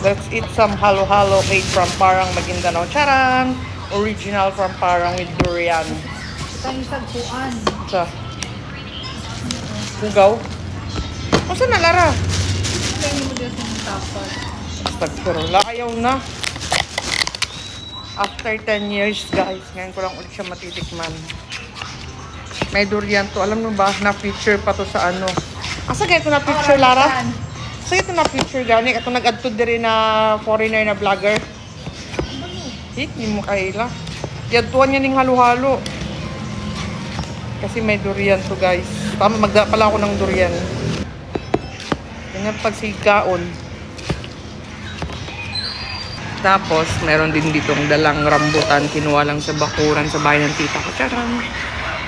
Let's eat some halo-halo made from Parang Maguindanao. Charan! Original from Parang with durian. Ito yung sagpuan. Sa Bugaw. O saan na, Lara? Kaya mo dito yung tapos. Tagpurula. Ayaw na. After 10 years, guys. Ngayon ko lang ulit siya matitikman. May durian to. Alam mo ba, na-feature pa to sa ano. Asa ganito na-feature, Lara? So ito na-feature gani. Ito nag-add to diri na foreigner na vlogger. Hindi mo kaila. Yaduan niya ng halo-halo. Kasi may durian to, guys. Tama, magda pala ako ng durian. Ganyan pagsigaon. Tapos, meron din ditong dalang rambutan. Kinuha lang sa bakuran sa bahay ng tita ko. Charan!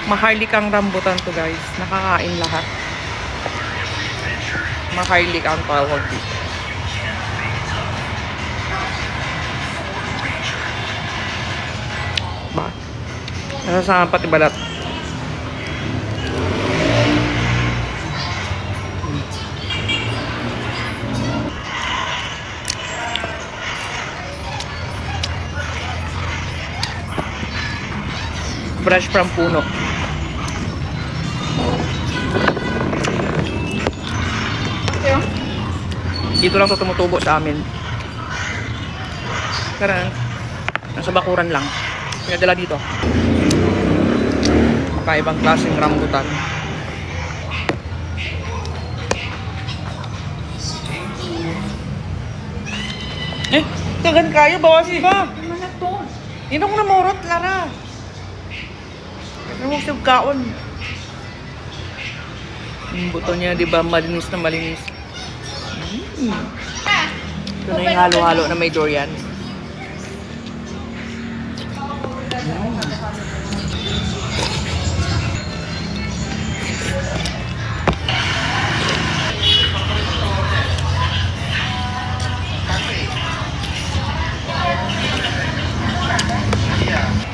Maharlikang rambutan to, guys. Nakakain lahat. Maharlik ang tawag dito. Ba? Nasasama pati balat. Fresh from puno. Dito lang ito tumutubo sa amin. Tara, nasa bakuran lang. Pinadala dito. Kakaibang klaseng rambutan. Tagan kayo, bawas ba? Ano to? Hindi ko namurot, Lara. Ano mo siyang kaon? Yung buto niya, di ba, malinis na malinis. Ito na yung halo-halo na may durian.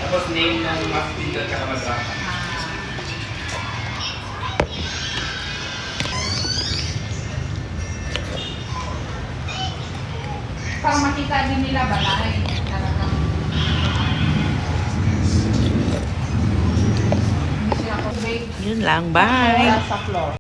Tapos name ng mas pindan ka naman ba? Para makita din nila balay. Talagang. Hindi sila ko bake. Yun lang, bye! Sa floor.